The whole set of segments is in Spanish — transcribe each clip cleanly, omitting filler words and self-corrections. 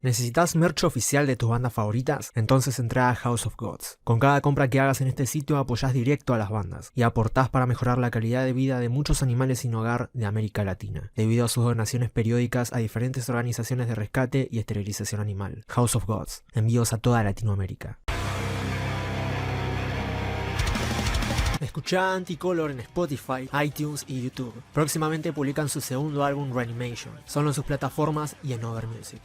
¿Necesitas merch oficial de tus bandas favoritas? Entonces entra a House of Gods. Con cada compra que hagas en este sitio apoyás directo a las bandas y aportás para mejorar la calidad de vida de muchos animales sin hogar de América Latina, debido a sus donaciones periódicas a diferentes organizaciones de rescate y esterilización animal. House of Gods, envíos a toda Latinoamérica. Escuchá Anticolor en Spotify, iTunes y YouTube. Próximamente publican su segundo álbum Reanimation, solo en sus plataformas y en Over Music.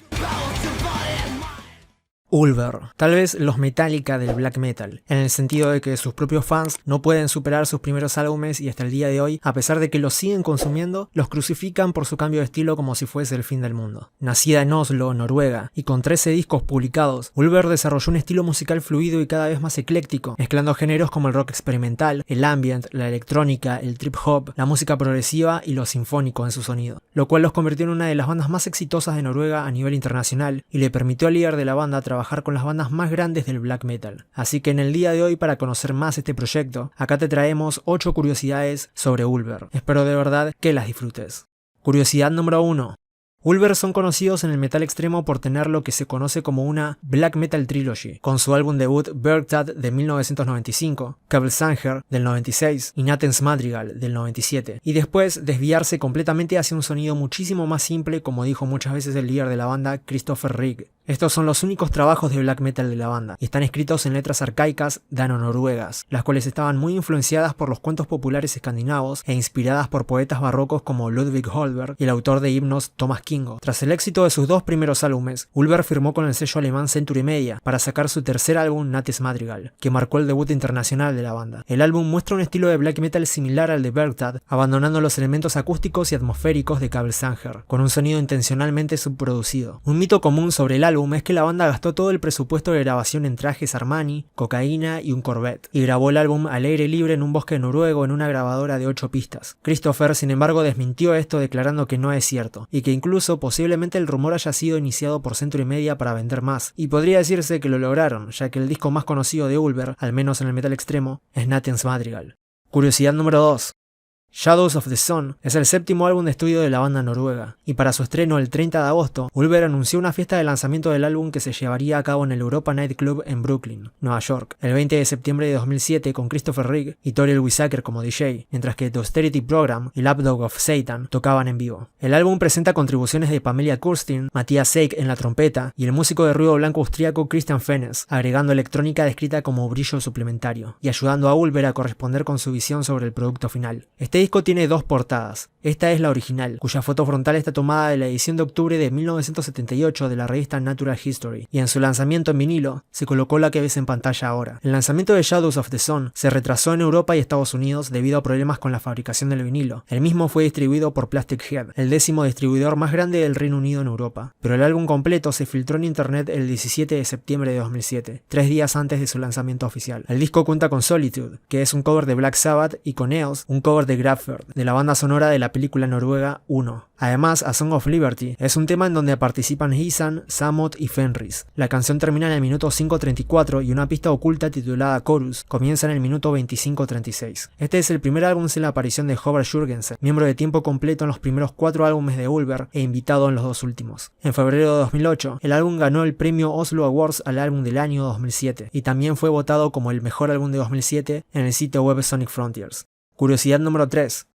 Ulver, tal vez los Metallica del black metal, en el sentido de que sus propios fans no pueden superar sus primeros álbumes y hasta el día de hoy, a pesar de que los siguen consumiendo, los crucifican por su cambio de estilo como si fuese el fin del mundo. Nacida en Oslo, Noruega, y con 13 discos publicados, Ulver desarrolló un estilo musical fluido y cada vez más ecléctico, mezclando géneros como el rock experimental, el ambient, la electrónica, el trip hop, la música progresiva y lo sinfónico en su sonido, lo cual los convirtió en una de las bandas más exitosas de Noruega a nivel internacional y le permitió al líder de la banda trabajar con las bandas más grandes del black metal. Así que en el día de hoy, para conocer más este proyecto, acá te traemos 8 curiosidades sobre Ulver. Espero de verdad que las disfrutes. Curiosidad número 1. Ulver son conocidos en el metal extremo por tener lo que se conoce como una Black Metal Trilogy, con su álbum debut Bergtad de 1995, Kabelsanger del 96 y Nattens Madrigal del 97, y después desviarse completamente hacia un sonido muchísimo más simple, como dijo muchas veces el líder de la banda, Kristoffer Rigg. Estos son los únicos trabajos de black metal de la banda, y están escritos en letras arcaicas dano-noruegas, las cuales estaban muy influenciadas por los cuentos populares escandinavos e inspiradas por poetas barrocos como Ludwig Holberg y el autor de himnos Thomas Kingo. Tras el éxito de sus dos primeros álbumes, Ulver firmó con el sello alemán Century Media para sacar su tercer álbum Nattens Madrigal, que marcó el debut internacional de la banda. El álbum muestra un estilo de black metal similar al de Bergtad, abandonando los elementos acústicos y atmosféricos de Kabelsanger, con un sonido intencionalmente subproducido. Un mito común sobre el álbum es que la banda gastó todo el presupuesto de grabación en trajes Armani, cocaína y un Corvette, y grabó el álbum al aire libre en un bosque noruego en una grabadora de 8 pistas. Kristoffer, sin embargo, desmintió esto declarando que no es cierto, y que incluso posiblemente el rumor haya sido iniciado por Century Media para vender más, y podría decirse que lo lograron, ya que el disco más conocido de Ulver, al menos en el metal extremo, es Nattens Madrigal. Curiosidad número 2. Shadows of the Sun es el séptimo álbum de estudio de la banda noruega, y para su estreno el 30 de agosto, Ulver anunció una fiesta de lanzamiento del álbum que se llevaría a cabo en el Europa Night Club en Brooklyn, Nueva York, el 20 de septiembre de 2007 con Kristoffer Rigg y Toriel Wisaker como DJ, mientras que The Austerity Program y Lapdog of Satan tocaban en vivo. El álbum presenta contribuciones de Pamelia Kurstin, Matthias Seik en la trompeta y el músico de ruido blanco austríaco Christian Fennes, agregando electrónica descrita como brillo suplementario, y ayudando a Ulver a corresponder con su visión sobre el producto final. Este disco tiene dos portadas. Esta es la original, cuya foto frontal está tomada de la edición de octubre de 1978 de la revista Natural History, y en su lanzamiento en vinilo se colocó la que ves en pantalla ahora. El lanzamiento de Shadows of the Sun se retrasó en Europa y Estados Unidos debido a problemas con la fabricación del vinilo. El mismo fue distribuido por Plastic Head, el 10º distribuidor más grande del Reino Unido en Europa, pero el álbum completo se filtró en internet el 17 de septiembre de 2007, 3 días antes de su lanzamiento oficial. El disco cuenta con Solitude, que es un cover de Black Sabbath, y con Eos, un cover de Graferd, de la banda sonora de la película noruega 1. Además, A Song of Liberty es un tema en donde participan Isan, Samot y Fenris. La canción termina en el minuto 5:34 y una pista oculta titulada Chorus comienza en el minuto 25:36. Este es el primer álbum sin la aparición de Håvard Jørgensen, miembro de tiempo completo en los primeros 4 álbumes de Ulver e invitado en los 2 últimos. En febrero de 2008, el álbum ganó el premio Oslo Awards al álbum del año 2007 y también fue votado como el mejor álbum de 2007 en el sitio web Sonic Frontiers. Curiosidad número 3.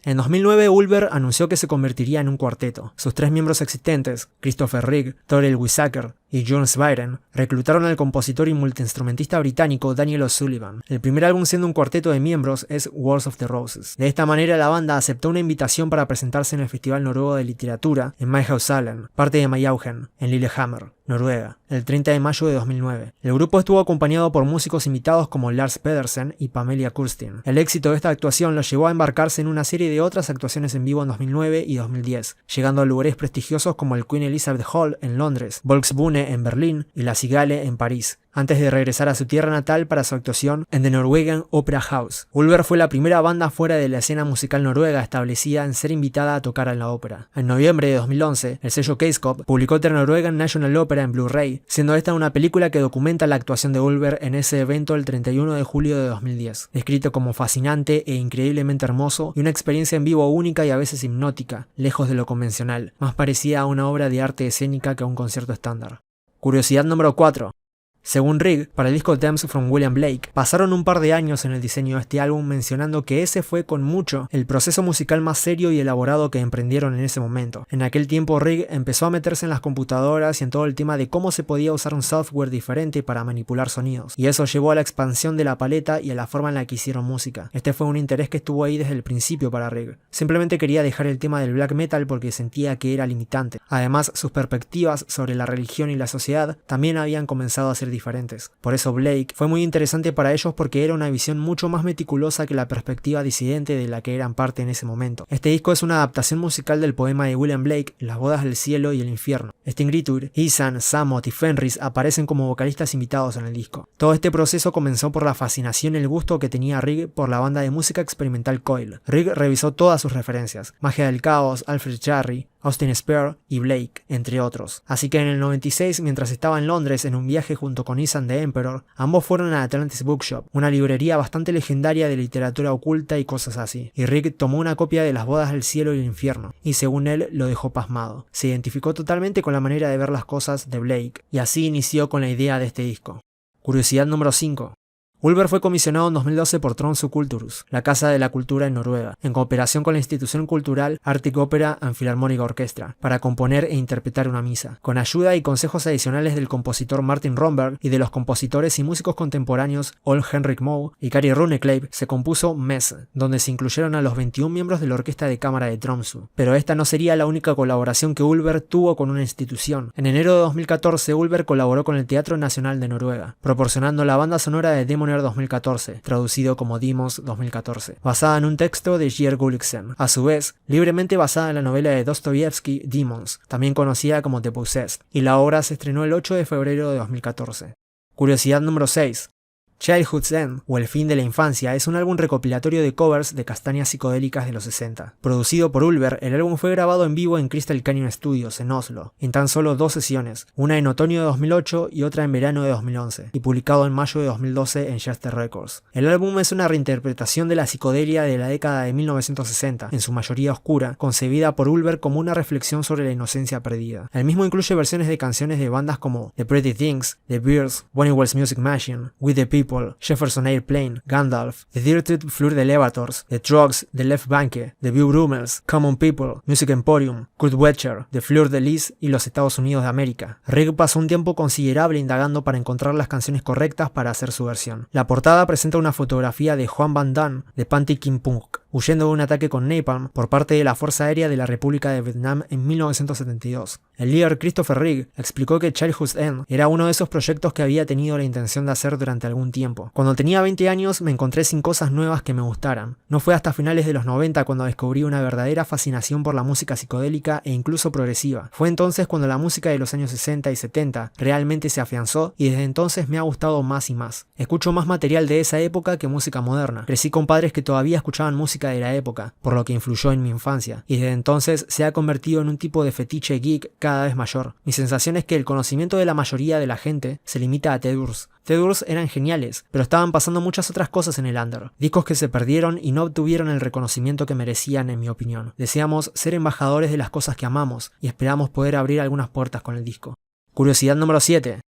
En 2009, Ulver anunció que se convertiría en un cuarteto. Sus 3 miembros existentes, Kristoffer Rigg, Toriel Wisaker y Jon Sviren, reclutaron al compositor y multiinstrumentista británico Daniel O'Sullivan. El primer álbum siendo un cuarteto de miembros es Wars of the Roses. De esta manera, la banda aceptó una invitación para presentarse en el Festival Noruego de Literatura en Mayhausalen, parte de Mayaugen, en Lillehammer, Noruega, el 30 de mayo de 2009. El grupo estuvo acompañado por músicos invitados como Lars Pedersen y Pamelia Kurstin. El éxito de esta actuación los llevó a embarcarse en una serie de otras actuaciones en vivo en 2009 y 2010, llegando a lugares prestigiosos como el Queen Elizabeth Hall en Londres, Volksbühne en Berlín y la Cigale en París, antes de regresar a su tierra natal para su actuación en The Norwegian Opera House. Ulver fue la primera banda fuera de la escena musical noruega establecida en ser invitada a tocar en la ópera. En noviembre de 2011, el sello Case-Cop publicó The Norwegian National Opera en Blu-ray, siendo esta una película que documenta la actuación de Ulver en ese evento el 31 de julio de 2010, descrito como fascinante e increíblemente hermoso y una experiencia en vivo única y a veces hipnótica, lejos de lo convencional, más parecida a una obra de arte escénica que a un concierto estándar. Curiosidad número 4. Según Rigg, para el disco Thames from William Blake, pasaron un par de años en el diseño de este álbum, mencionando que ese fue con mucho el proceso musical más serio y elaborado que emprendieron en ese momento. En aquel tiempo Rigg empezó a meterse en las computadoras y en todo el tema de cómo se podía usar un software diferente para manipular sonidos, y eso llevó a la expansión de la paleta y a la forma en la que hicieron música. Este fue un interés que estuvo ahí desde el principio para Rigg. Simplemente quería dejar el tema del black metal porque sentía que era limitante. Además, sus perspectivas sobre la religión y la sociedad también habían comenzado a ser diferentes. Por eso Blake fue muy interesante para ellos porque era una visión mucho más meticulosa que la perspectiva disidente de la que eran parte en ese momento. Este disco es una adaptación musical del poema de William Blake, Las bodas del cielo y el infierno. Stingritur, Isan, Samot y Fenris aparecen como vocalistas invitados en el disco. Todo este proceso comenzó por la fascinación y el gusto que tenía Rigg por la banda de música experimental Coil. Rigg revisó todas sus referencias: Magia del Caos, Alfred Jarry, Austin Spare y Blake, entre otros. Así que en el 96, mientras estaba en Londres en un viaje junto con Isan the Emperor, ambos fueron a Atlantis Bookshop, una librería bastante legendaria de literatura oculta y cosas así, y Rigg tomó una copia de Las bodas del cielo y el infierno, y según él lo dejó pasmado. Se identificó totalmente con la manera de ver las cosas de Blake, y así inició con la idea de este disco. Curiosidad número 5. Ulver fue comisionado en 2012 por Tromsø Kulturhus, la Casa de la Cultura en Noruega, en cooperación con la institución cultural Arctic Opera and Philharmonic Orchestra, para componer e interpretar una misa, con ayuda y consejos adicionales del compositor Martin Romberg y de los compositores y músicos contemporáneos Ole Henrik Moe y Kari Runekleiv. Se compuso Messe, donde se incluyeron a los 21 miembros de la Orquesta de Cámara de Tromsø. Pero esta no sería la única colaboración que Ulver tuvo con una institución. En enero de 2014, Ulver colaboró con el Teatro Nacional de Noruega, proporcionando la banda sonora de Demon 2014, traducido como Demons 2014, basada en un texto de Geir Gulliksen, a su vez, libremente basada en la novela de Dostoyevsky Demons, también conocida como The Possessed, y la obra se estrenó el 8 de febrero de 2014. Curiosidad número 6. Childhood's End, o El fin de la infancia, es un álbum recopilatorio de covers de castañas psicodélicas de los 60. Producido por Ulver, el álbum fue grabado en vivo en Crystal Canyon Studios, en Oslo, en tan solo 2 sesiones, una en otoño de 2008 y otra en verano de 2011, y publicado en mayo de 2012 en Chester Records. El álbum es una reinterpretación de la psicodelia de la década de 1960, en su mayoría oscura, concebida por Ulver como una reflexión sobre la inocencia perdida. El mismo incluye versiones de canciones de bandas como The Pretty Things, The Bears, Bonnie Well's Music Machine, We the People, Jefferson Airplane, Gandalf, The Dirted Fleur de Elevators, The Trogs, The Left Banke, The View Brummels, Common People, Music Emporium, Kurt Wetcher, The Fleur de Lis y los Estados Unidos de América. Rigg pasó un tiempo considerable indagando para encontrar las canciones correctas para hacer su versión. La portada presenta una fotografía de Juan Van Damme de Panty King Punk, huyendo de un ataque con napalm por parte de la Fuerza Aérea de la República de Vietnam en 1972. El líder Christopher Rigg explicó que Childhood's End era uno de esos proyectos que había tenido la intención de hacer durante algún tiempo. Cuando tenía 20 años me encontré sin cosas nuevas que me gustaran. No fue hasta finales de los 90 cuando descubrí una verdadera fascinación por la música psicodélica e incluso progresiva. Fue entonces cuando la música de los años 60 y 70 realmente se afianzó y desde entonces me ha gustado más y más. Escucho más material de esa época que música moderna. Crecí con padres que todavía escuchaban música de la época, por lo que influyó en mi infancia, y desde entonces se ha convertido en un tipo de fetiche geek cada vez mayor. Mi sensación es que el conocimiento de la mayoría de la gente se limita a The Doors. The Doors eran geniales, pero estaban pasando muchas otras cosas en el under, discos que se perdieron y no obtuvieron el reconocimiento que merecían, en mi opinión. Deseamos ser embajadores de las cosas que amamos y esperamos poder abrir algunas puertas con el disco. Curiosidad número 7.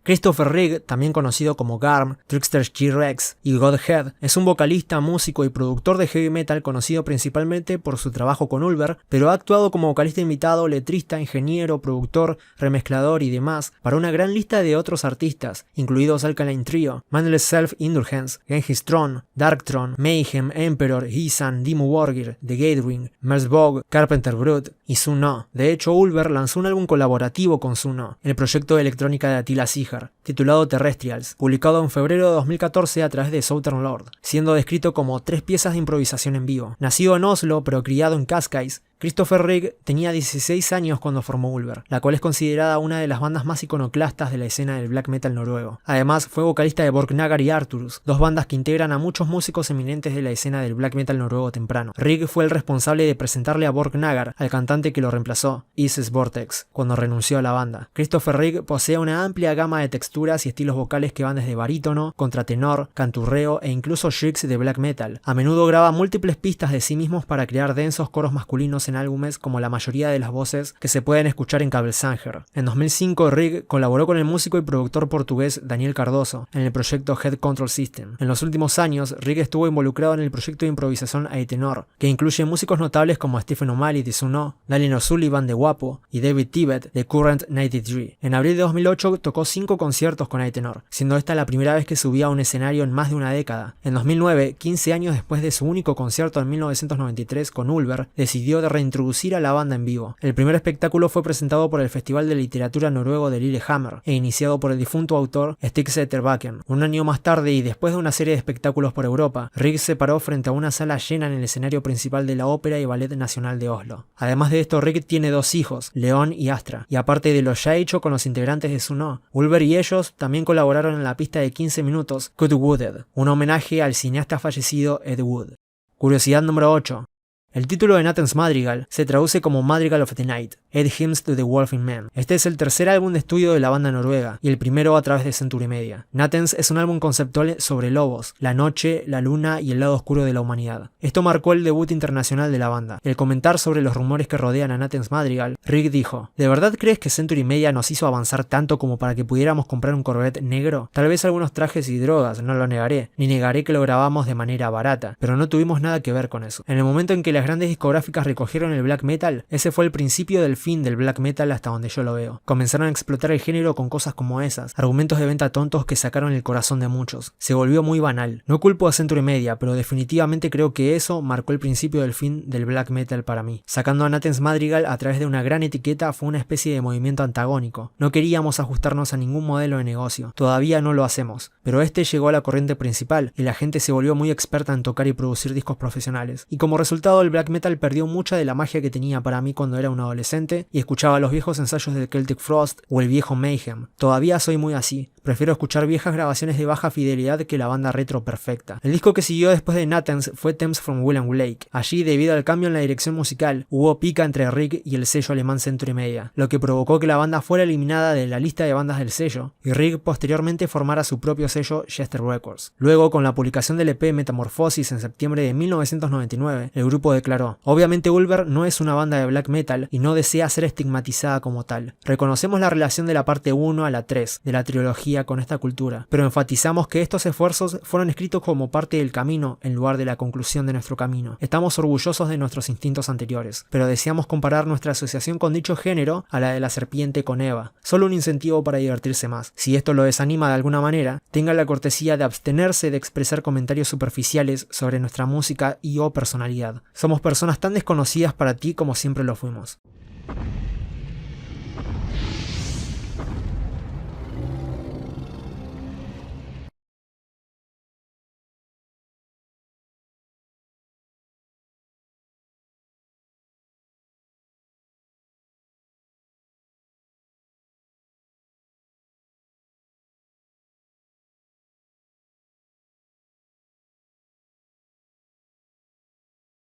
Christopher Rigg, también conocido como Garm, Trickster T-Rex y Godhead, es un vocalista, músico y productor de heavy metal conocido principalmente por su trabajo con Ulver, pero ha actuado como vocalista invitado, letrista, ingeniero, productor, remezclador y demás para una gran lista de otros artistas, incluidos Alkaline Trio, Mindless Self-Indulgence, Genghis Throne, Darkthrone, Mayhem, Emperor, Isan, Dimmu Borgir, The Gatewing, Merzbog, Carpenter Brut y Suno. De hecho, Ulver lanzó un álbum colaborativo con Suno, el proyecto de electrónica de Attila Seeger, titulado Terrestrials, publicado en febrero de 2014 a través de Southern Lord, siendo descrito como 3 piezas de improvisación en vivo. Nacido en Oslo pero criado en Cascais, Christopher Rigg tenía 16 años cuando formó Ulver, la cual es considerada una de las bandas más iconoclastas de la escena del black metal noruego. Además, fue vocalista de Borknagar y Arturus, dos bandas que integran a muchos músicos eminentes de la escena del black metal noruego temprano. Rigg fue el responsable de presentarle a Borknagar al cantante que lo reemplazó, Isis Vortex, cuando renunció a la banda. Christopher Rigg posee una amplia gama de texturas y estilos vocales que van desde barítono, contratenor, canturreo e incluso shrieks de black metal. A menudo graba múltiples pistas de sí mismos para crear densos coros masculinos en álbumes como la mayoría de las voces que se pueden escuchar en Kabelsanger. En 2005 Rigg colaboró con el músico y productor portugués Daniel Cardoso en el proyecto Head Control System. En los últimos años Rigg estuvo involucrado en el proyecto de improvisación Aetenor, que incluye músicos notables como Stephen O'Malley de Suno, Daniel O'Sullivan de Guapo y David Tibet de Current 93. En abril de 2008 tocó 5 conciertos con Aetenor, siendo esta la primera vez que subía a un escenario en más de una década. En 2009, 15 años después de su único concierto en 1993 con Ulver, decidió de reintroducir a la banda en vivo. El primer espectáculo fue presentado por el Festival de Literatura Noruego de Lillehammer e iniciado por el difunto autor Stig Setterbakken. Un año más tarde y después de una serie de espectáculos por Europa, Rigg se paró frente a una sala llena en el escenario principal de la Ópera y Ballet Nacional de Oslo. Además de esto, Rigg tiene 2 hijos, León y Astra, y aparte de lo ya hecho con los integrantes de Suno, Ulver y ellos también colaboraron en la pista de 15 minutos Cut Wooded, un homenaje al cineasta fallecido Ed Wood. Curiosidad número 8. El título de Nathan's Madrigal se traduce como Madrigal of the Night, Ed Hymns to the Wolfing Man. Este es el tercer álbum de estudio de la banda noruega y el primero a través de Century Media. Nathan's es un álbum conceptual sobre lobos, la noche, la luna y el lado oscuro de la humanidad. Esto marcó el debut internacional de la banda. Al comentar sobre los rumores que rodean a Nathan's Madrigal, Rigg dijo: ¿De verdad crees que Century Media nos hizo avanzar tanto como para que pudiéramos comprar un Corvette negro? Tal vez algunos trajes y drogas, no lo negaré, ni negaré que lo grabamos de manera barata, pero no tuvimos nada que ver con eso. En el momento en que las grandes discográficas recogieron el black metal, ese fue el principio del fin del black metal hasta donde yo lo veo. Comenzaron a explotar el género con cosas como esas, argumentos de venta tontos que sacaron el corazón de muchos. Se volvió muy banal. No culpo a Century Media, pero definitivamente creo que eso marcó el principio del fin del black metal para mí. Sacando a Nathan's Madrigal a través de una gran etiqueta fue una especie de movimiento antagónico. No queríamos ajustarnos a ningún modelo de negocio. Todavía no lo hacemos. Pero este llegó a la corriente principal y la gente se volvió muy experta en tocar y producir discos profesionales. Y como resultado, el black metal perdió mucha de la magia que tenía para mí cuando era un adolescente y escuchaba los viejos ensayos de Celtic Frost o el viejo Mayhem. Todavía soy muy así. Prefiero escuchar viejas grabaciones de baja fidelidad que la banda retro perfecta. El disco que siguió después de Nathan's fue Thames from William Lake. Allí, debido al cambio en la dirección musical, hubo pica entre Rigg y el sello alemán Century Media, lo que provocó que la banda fuera eliminada de la lista de bandas del sello, y Rigg posteriormente formara su propio sello Jester Records. Luego, con la publicación del EP Metamorphosis en septiembre de 1999, el grupo declaró: obviamente Ulver no es una banda de black metal y no desea ser estigmatizada como tal. Reconocemos la relación de la parte 1 a la 3 de la trilogía con esta cultura, pero enfatizamos que estos esfuerzos fueron escritos como parte del camino en lugar de la conclusión de nuestro camino. Estamos orgullosos de nuestros instintos anteriores, pero deseamos comparar nuestra asociación con dicho género a la de la serpiente con Eva. Solo un incentivo para divertirse más. Si esto lo desanima de alguna manera, tenga la cortesía de abstenerse de expresar comentarios superficiales sobre nuestra música y o personalidad. Somos personas tan desconocidas para ti como siempre lo fuimos.